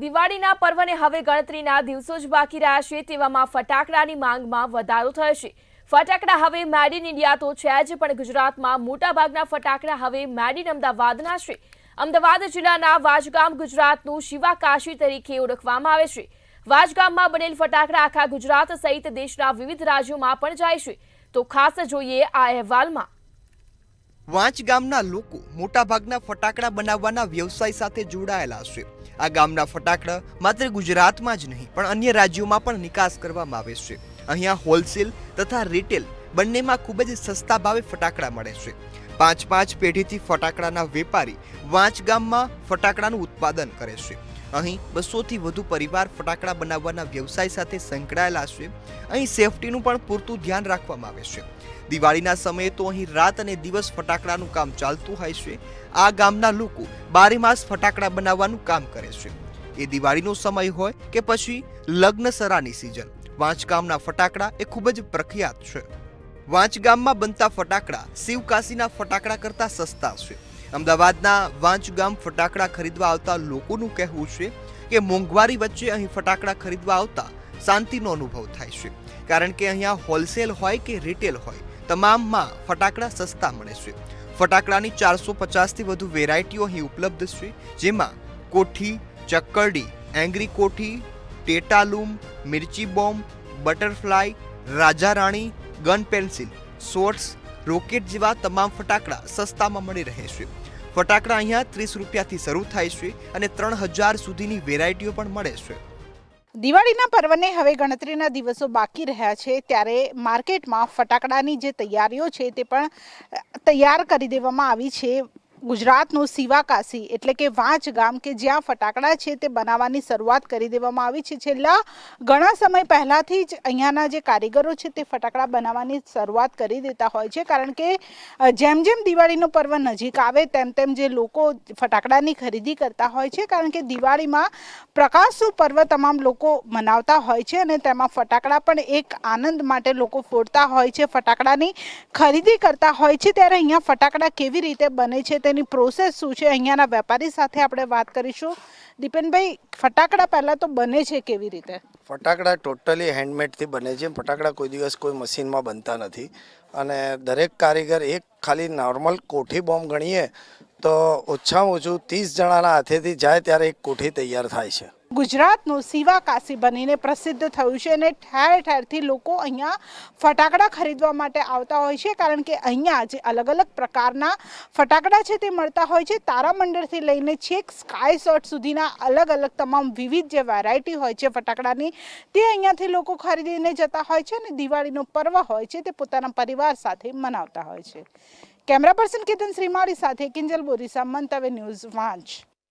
દિવાળીના પર્વને હવે ગણતરીના દિવસો જ બાકી રહ્યા છે, તેવામાં ફટાકડાની માંગમાં વધારો થયો છે। ફટાકડા હવે મેડ ઇન ઇન્ડિયા તો છે જ, પણ ગુજરાતમાં મોટાભાગના ફટાકડા હવે મેડ ઇન અમદાવાદના છે। અમદાવાદ જિલ્લાના વાજગામ ગુજરાતનું શિવાકાશી તરીકે ઓળખવામાં આવે છે। વાજગામમાં બનેલ ફટાકડા આખા ગુજરાત સહિત દેશના વિવિધ રાજ્યોમાં પણ જાય છે। તો ખાસ જોઈએ આ અહેવાલમાં। વાંચ ગામના લોકો મોટાભાગના ફટાકડા બનાવવાના વ્યવસાય સાથે જોડાયેલા છે। આ ગામના ફટાકડા માત્ર ગુજરાતમાં જ નહીં પણ અન્ય રાજ્યોમાં પણ નિકાસ કરવામાં આવે છે। અહીંયા હોલસેલ તથા રિટેલ બંનેમાં ખૂબ જ સસ્તા ભાવે ફટાકડા મળે છે। 5 પેઢીથી ફટાકડાના વેપારી વાંચ ગામમાં ફટાકડાનું ઉત્પાદન કરે છે। અહીં 200થી વધુ પરિવાર ફટાકડા બનાવવાના વ્યવસાય સાથે સંકળાયેલા છે। અહીં સેફટીનું પણ પૂરતું ધ્યાન રાખવામાં આવે છે। દિવાળીના સમયે તો અહીં રાત અને દિવસ ફટાકડાનું કામ ચાલતું હોય છે। આ ગામના લોકો 12 માસ ફટાકડા બનાવવાનું કામ કરે છે। એ દિવાળીનો સમય હોય કે પછી લગ્નસરાની સિઝન, વાંચ ગામના ફટાકડા એ ખૂબ જ પ્રખ્યાત છે। વાંચ ગામમાં બનતા ફટાકડા શિવકાશીના ફટાકડા કરતા સસ્તા છે। અમદાવાદના વાંચ ગામ ફટાકડા ખરીદવા આવતા લોકોનું કહેવું છે કે મોંઘવારી વચ્ચે અહીં ફટાકડા ખરીદવા આવતા શાંતિનો અનુભવ થાય છે, કારણ કે અહીંયા હોલસેલ હોય કે રિટેલ હોય તમામમાં ફટાકડા સસ્તા મળે છે। ફટાકડાની 450થી વધુ વેરાયટીઓ અહીં ઉપલબ્ધ છે, જેમાં કોઠી, ચક્કરડી, એંગ્રી કોઠી, ટેટાલુમ, મિર્ચી બોમ્બ, બટરફ્લાય, રાજા રાણી, ગન પેન્સિલ, શોર્ટ્સ, રોકેટ જેવા તમામ ફટાકડા સસ્તામાં મળી રહે છે। ફટાકડા અહીંયા 30 રૂપિયાથી શરૂ થાય છે અને 3000 સુધીની વેરાયટીઓ પણ મળે છે। દિવાળીના પર્વને હવે ગણતરીના દિવસો બાકી રહ્યા છે, ત્યારે માર્કેટમાં ફટાકડાની જે તૈયારીઓ છે તે પણ તૈયાર કરી દેવામાં આવી છે। ગુજરાતનું શિવાકાશી એટલે કે વાંચ ગામ કે જ્યાં ફટાકડા છે તે બનાવવાની શરૂઆત કરી દેવામાં આવી છે। છેલ્લા ઘણા સમય પહેલાંથી જ અહીંયાના જે કારીગરો છે તે ફટાકડા બનાવવાની શરૂઆત કરી દેતા હોય છે, કારણ કે જેમ જેમ દિવાળીનો પર્વ નજીક આવે તેમ તેમ જે લોકો ફટાકડાની ખરીદી કરતા હોય છે, કારણ કે દિવાળીમાં પ્રકાશનું પર્વ તમામ લોકો મનાવતા હોય છે અને તેમાં ફટાકડા પણ એક આનંદ માટે લોકો ફોડતા હોય છે, ફટાકડાની ખરીદી કરતા હોય છે। ત્યારે અહીંયા ફટાકડા કેવી રીતે બને છે તેની પ્રોસેસ શું છે, અહીંયાના વેપારી સાથે આપણે વાત કરીશું। દીપેનભાઈ, ફટાકડા પહેલાં તો બને છે કેવી રીતે? ફટાકડા ટોટલી હેન્ડમેડથી બને છે। ફટાકડા કોઈ દિવસ કોઈ મશીનમાં બનતા નથી અને દરેક કારીગર એક ખાલી નોર્મલ કોઠી બોમ્બ ગણીએ તો ઓછામાં ઓછું 30 જણાના હાથેથી જાય ત્યારે એક કોઠી તૈયાર થાય છે। ગુજરાતનું શિવાકાશી બનીને પ્રસિદ્ધ થયું છે અને ઠેર ઠેરથી લોકો અહીંયા ફટાકડા ખરીદવા માટે આવતા હોય છે, કારણ કે અહીંયા જે અલગ અલગ પ્રકારના ફટાકડા છે તે મળતા હોય છે। તારામંડળથી લઈને છેક સ્કાય શોટ સુધીના અલગ અલગ તમામ વિવિધ જે વેરાયટી હોય છે ફટાકડાની તે અહીંયાથી લોકો ખરીદીને જતા હોય છે અને દિવાળીનો પર્વ હોય છે તે પોતાના પરિવાર સાથે મનાવતા હોય છે। કેમેરા પર્સન કેતન શ્રીમાળી સાથે કિંજલ બોરીસા, મંતવ્ય ન્યૂઝ, વાંચ।